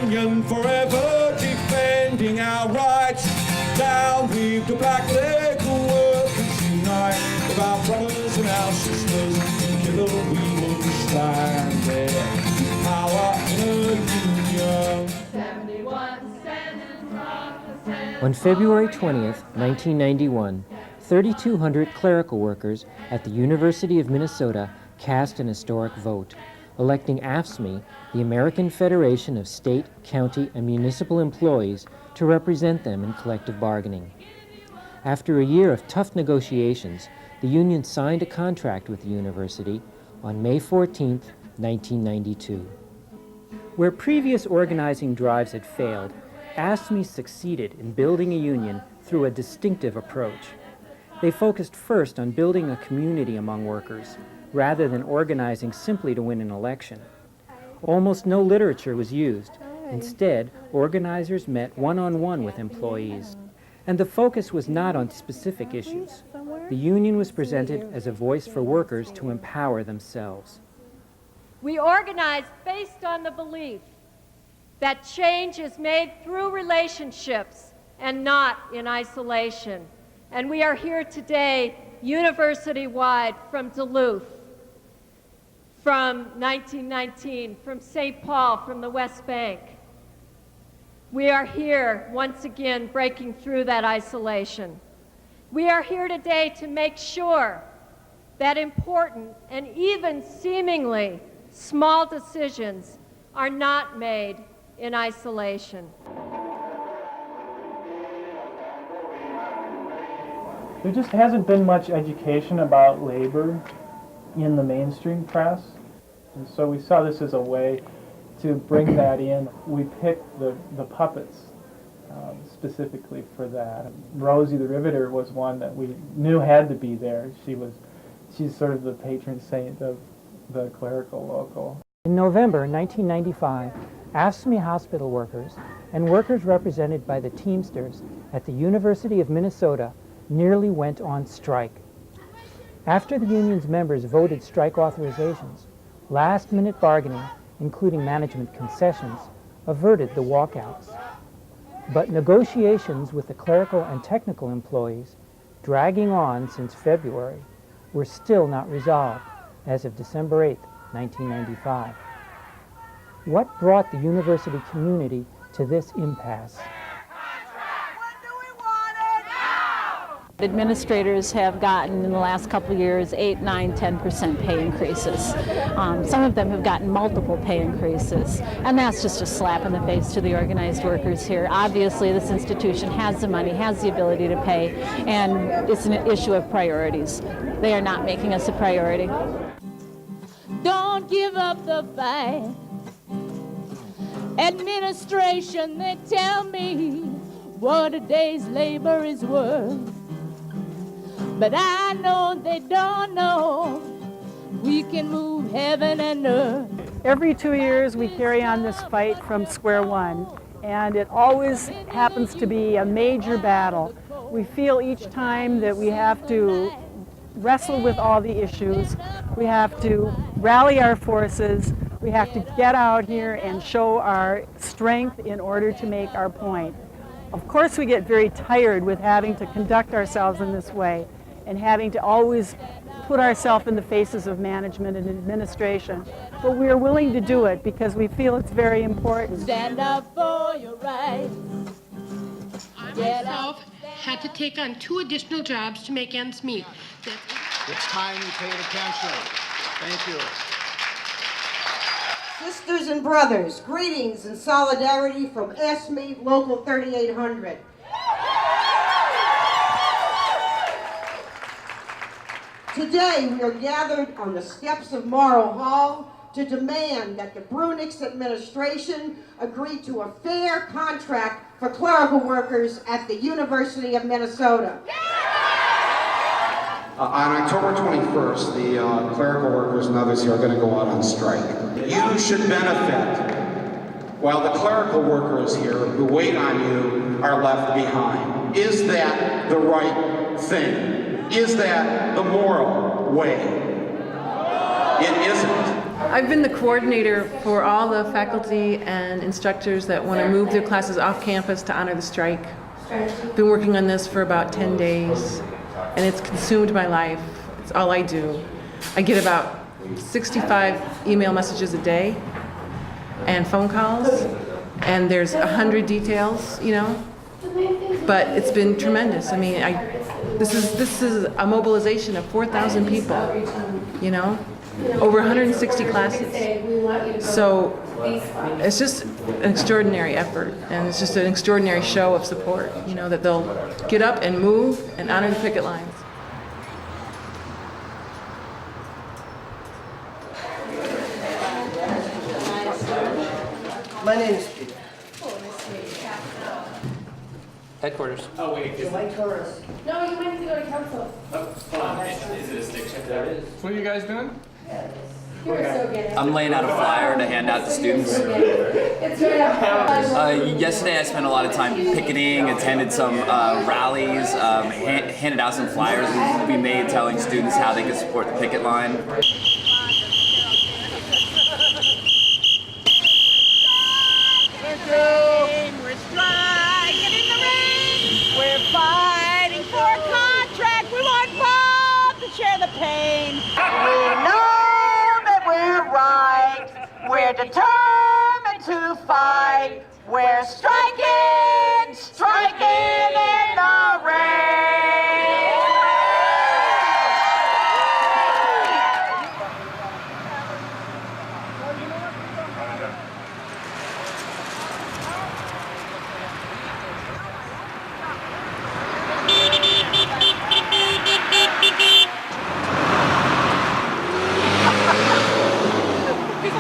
union forever, defending our rights. Down with the black clerical workers unite, with our brothers and our sisters, together we will stand there. Power in a union. 71 cents from the center. On February 20th, 1991, 3,200 clerical workers at the University of Minnesota cast an historic vote, electing AFSCME, the American Federation of State, County, and Municipal Employees, to represent them in collective bargaining. After a year of tough negotiations, the union signed a contract with the university on May 14, 1992. Where previous organizing drives had failed, AFSCME succeeded in building a union through a distinctive approach. They focused first on building a community among workers, rather than organizing simply to win an election. Almost no literature was used. Instead, organizers met one-on-one with employees. And the focus was not on specific issues. The union was presented as a voice for workers to empower themselves. We organize based on the belief that change is made through relationships and not in isolation. And we are here today, university-wide, from Duluth, from 1919, from St. Paul, from the West Bank. We are here, once again, breaking through that isolation. We are here today to make sure that important and even seemingly small decisions are not made in isolation. There just hasn't been much education about labor in the mainstream press, and so we saw this as a way to bring that in. We picked the puppets specifically for that. Rosie the Riveter was one that we knew had to be there. She's sort of the patron saint of the clerical local. In November 1995, AFSCME hospital workers and workers represented by the Teamsters at the University of Minnesota nearly went on strike. After the union's members voted strike authorizations, last-minute bargaining, including management concessions, averted the walkouts. But negotiations with the clerical and technical employees, dragging on since February, were still not resolved as of December 8, 1995. What brought the university community to this impasse? Administrators have gotten in the last couple of years 8, 9, 10% pay increases. Some of them have gotten multiple pay increases, and that's just a slap in the face to the organized workers here. Obviously, this institution has the money, has the ability to pay, and it's an issue of priorities. They are not making us a priority. Don't give up the fight. Administration, they tell me what a day's labor is worth. But I know they don't know we can move heaven and earth. Every 2 years we carry on this fight from square one, and it always happens to be a major battle. We feel each time that we have to wrestle with all the issues. We have to rally our forces. We have to get out here and show our strength in order to make our point. Of course, we get very tired with having to conduct ourselves in this way and having to always put ourselves in the faces of management and administration. But we are willing to do it because we feel it's very important. Stand up for your rights. I myself had to take on 2 additional jobs to make ends meet. It's time you paid attention. Thank you. Sisters and brothers, greetings and solidarity from AFSCME Local 3800. Today we are gathered on the steps of Morrow Hall to demand that the Brunick's administration agree to a fair contract for clerical workers at the University of Minnesota. On October 21st, the clerical workers and others here are going to go out on strike. You should benefit while the clerical workers here who wait on you are left behind. Is that the right thing? Is that the moral way? It isn't. I've been the coordinator for all the faculty and instructors that want to move their classes off campus to honor the strike. Been working on this for about 10 days, and it's consumed my life. It's all I do. I get about 65 email messages a day and phone calls, and there's 100 details, you know, but it's been tremendous. I mean, this is a mobilization of 4,000 people, you know, over 160 classes. So it's just an extraordinary effort, and it's just an extraordinary show of support, you know, that they'll get up and move and honor the picket lines. My name is Peter. Headquarters. Oh, wait. Is White Taurus. No, you might need to go to council. Oh, hold on. Is it a stick shift? That is. What are you guys doing? You were so good. I'm laying out a flyer to hand out to students. It's right. Yesterday I spent a lot of time picketing, attended some rallies, handed out some flyers we made telling students how they could support the picket line. We're striking in the rain. We're fighting for a contract. We want Bob to share the pain. We know that we're right. We're determined to fight. We're striking, striking in the rain.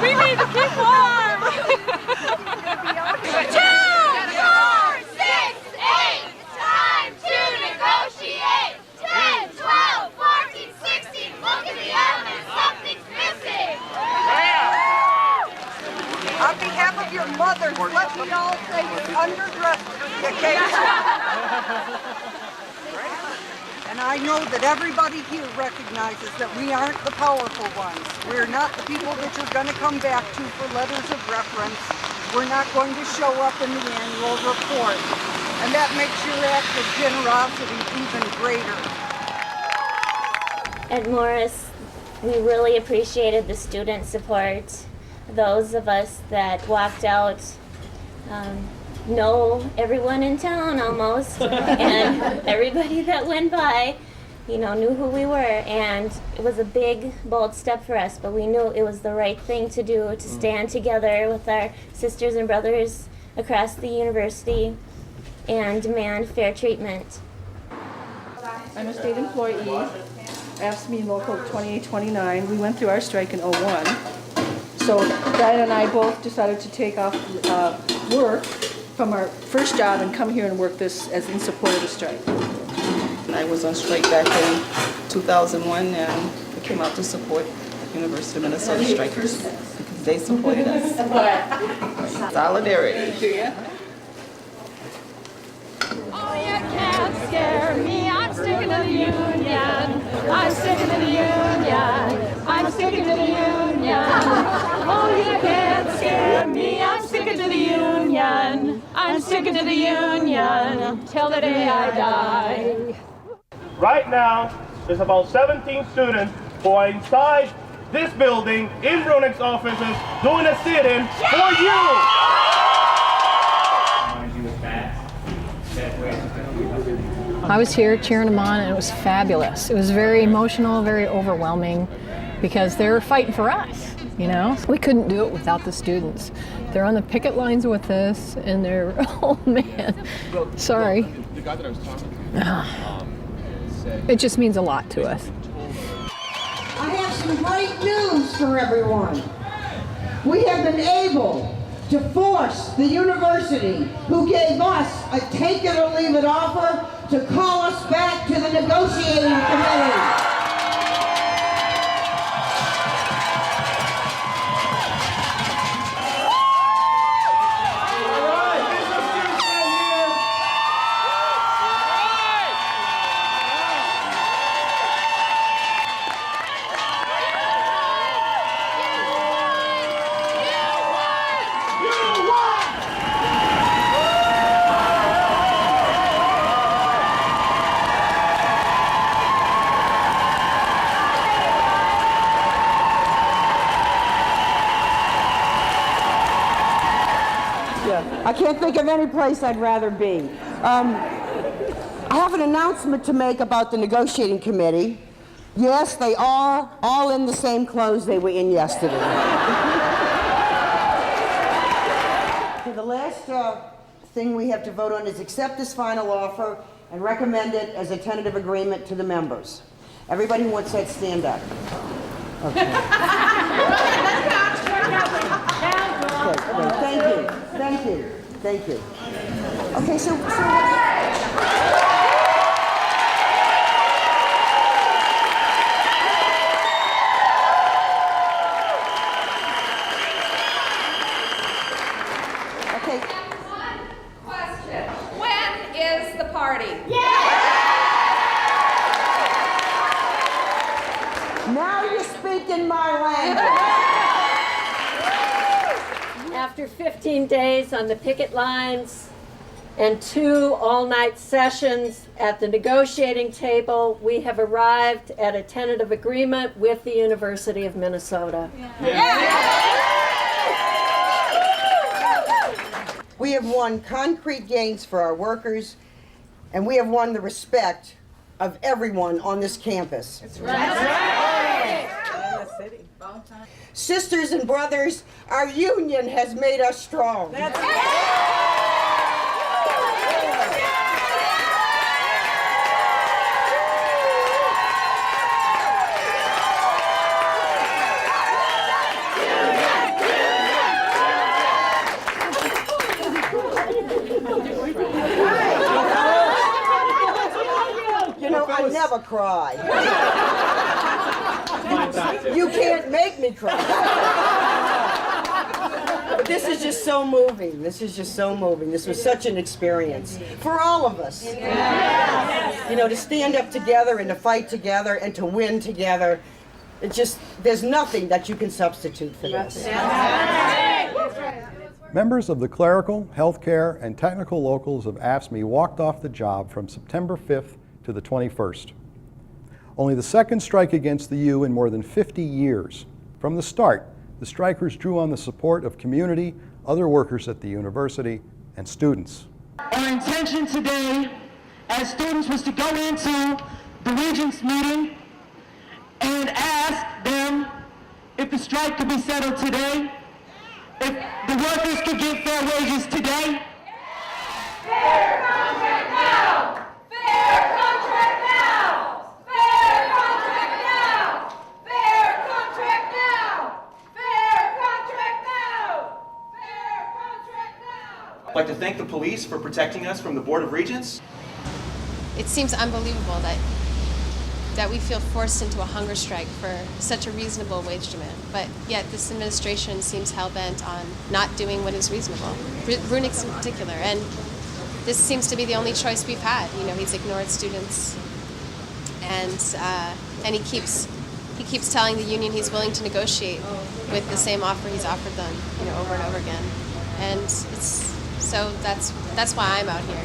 We need to keep warm. 2, 4, 6, 8. Time to negotiate. 10, 12, 14, 16. Look at the evidence. Something's missing. On behalf of your mothers, let me all say you're underdressed for the occasion. And I know that everybody here recognizes that we aren't the powerful ones. We're not the people that you're going to come back to for letters of reference. We're not going to show up in the annual report. And that makes your act of generosity even greater. At Morris, we really appreciated the student support. Those of us that walked out know everyone in town almost, and everybody that went by, you know, knew who we were, and it was a big, bold step for us, but we knew it was the right thing to do, to stand together with our sisters and brothers across the university and demand fair treatment. I'm a state employee, AFSCME Local 2829. We went through our strike in 01. So Diane and I both decided to take off work from our first job and come here and work this as in support of the strike. I was on strike back in 2001 and I came out to support University of Minnesota strikers because they supported us. Solidarity. Oh, you can't scare me. I'm sticking to the union. I'm sticking to the union. I'm sticking to the union. Oh, you can't scare me. I'm sticking to the union. I'm sticking to the union till the day I die. Right now, there's about 17 students who are inside this building in Brunick's offices doing a sit-in for you. I was here cheering them on, and it was fabulous. It was very emotional, very overwhelming, because they were fighting for us, you know? We couldn't do it without the students. They're on the picket lines with us, and they're, oh man, sorry. The guy that I was talking to said... It just means a lot to us. I have some great news for everyone. We have been able to force the university, who gave us a take it or leave it offer, to call us back to the negotiating committee. I can't think of any place I'd rather be. I have an announcement to make about the negotiating committee. Yes, they are all in the same clothes they were in yesterday. The last thing we have to vote on is accept this final offer and recommend it as a tentative agreement to the members. Everybody who wants that, stand up. Okay. Okay, thank you, thank you, thank you. Okay, so okay. One question. When is the party? Now you speak in my language. After 15 days on the picket lines and 2 all-night sessions at the negotiating table, we have arrived at a tentative agreement with the University of Minnesota. We have won concrete gains for our workers, and we have won the respect of everyone on this campus. That's right. Sisters and brothers, our union has made us strong. That's You know, I never cry. You can't make me cry. But this is just so moving. This is just so moving. This was such an experience for all of us. You know, to stand up together and to fight together and to win together. It just, there's nothing that you can substitute for this. Members of the clerical, healthcare, and technical locals of AFSCME walked off the job from September 5th to the 21st. Only the second strike against the U in more than 50 years. From the start, the strikers drew on the support of community, other workers at the university, and students. Our intention today as students was to go into the Regents meeting and ask them if the strike could be settled today, if the workers could get fair wages today. Fair contract now! Fair contract now! Fair contract now! Fair contract now! Fair contract now! Fair contract now! I'd like to thank the police for protecting us from the Board of Regents. It seems unbelievable that we feel forced into a hunger strike for such a reasonable wage demand, but yet this administration seems hell-bent on not doing what is reasonable, Brunick's in particular, and this seems to be the only choice we've had. You know, he's ignored students, and he keeps telling the union he's willing to negotiate with the same offer he's offered them, you know, over and over again, and that's why I'm out here.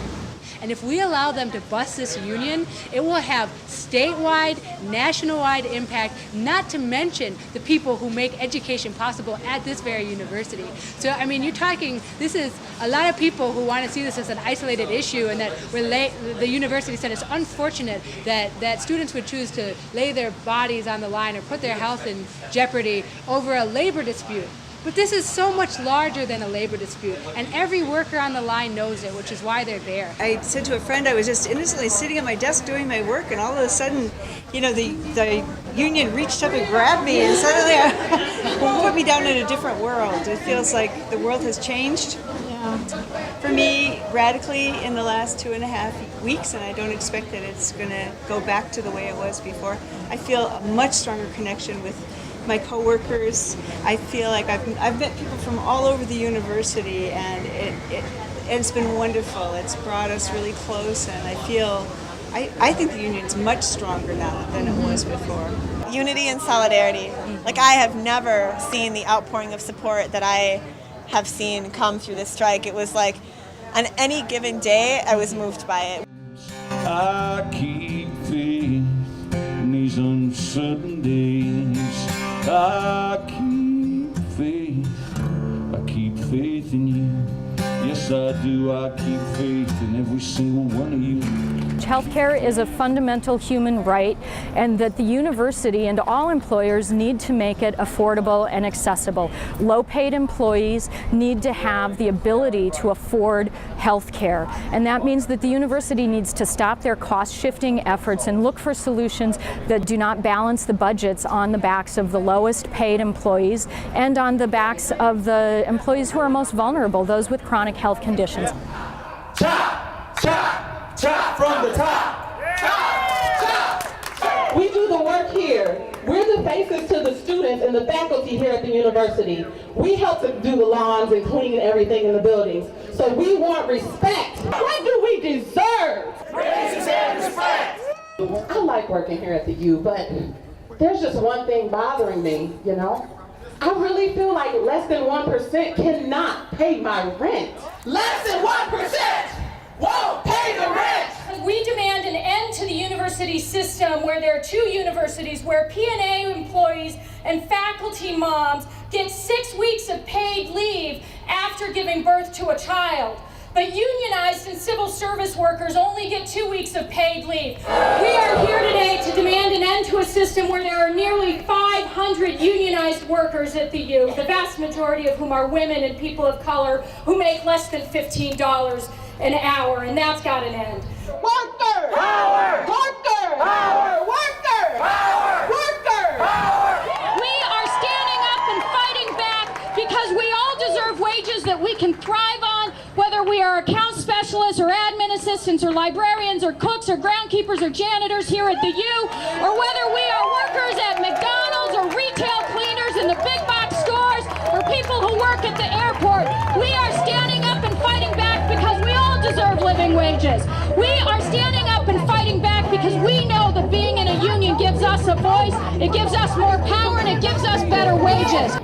And if we allow them to bust this union, it will have statewide, national-wide impact, not to mention the people who make education possible at this very university. So, I mean, you're talking, this is a lot of people who want to see this as an isolated issue, and that the university said it's unfortunate that students would choose to lay their bodies on the line or put their health in jeopardy over a labor dispute. But this is so much larger than a labor dispute, and every worker on the line knows it, which is why they're there. I said to a friend, I was just innocently sitting at my desk doing my work, and all of a sudden, you know, the union reached up and grabbed me, and suddenly put me down in a different world. It feels like the world has changed for me radically in the last 2.5 weeks, and I don't expect that it's going to go back to the way it was before. I feel a much stronger connection with my coworkers. I feel like I've met people from all over the university, and it's been wonderful. It's brought us really close, and I think the union's much stronger now than it was before. Unity and solidarity. Like, I have never seen the outpouring of support that I have seen come through this strike. It was like, on any given day, I was moved by it. I keep faith in these uncertain days. I keep faith in you. yes I do, I keep faith in every single one of you. Healthcare is a fundamental human right, and that the university and all employers need to make it affordable and accessible. Low-paid employees need to have the ability to afford healthcare, and that means that the university needs to stop their cost-shifting efforts and look for solutions that do not balance the budgets on the backs of the lowest paid employees and on the backs of the employees who are most vulnerable, those with chronic health conditions. Chop, chop, chop from the top. Chop, chop. We do the work here. We're the faces to the students and the faculty here at the university. We help to do the lawns and clean everything in the buildings. So we want respect. What do we deserve? Praises and respect. I like working here at the U, but there's just one thing bothering me, you know? I really feel like less than 1% cannot pay my rent. Less than 1% won't pay the rent. We demand an end to the university system where there are two universities where P&A employees and faculty moms get 6 weeks of paid leave after giving birth to a child. But unionized and civil service workers only get 2 weeks of paid leave. We are here today to demand an end to a system where there are nearly 500 unionized workers at the U, the vast majority of whom are women and people of color who make less than $15 an hour, and that's got an end. Worker! Power! Worker! Power! Worker! Power! Worker! Power! We are standing up and fighting back because we all deserve wages that we can thrive on, whether we are account specialists or admin assistants or librarians or cooks or groundkeepers or janitors here at the U, or whether we are workers at McDonald's or retail cleaners in the big box stores or people who work at the airport. We are standing up and fighting back because we all deserve living wages. We are standing up and fighting back because we know that being in a union gives us a voice, it gives us more power, and it gives us better wages.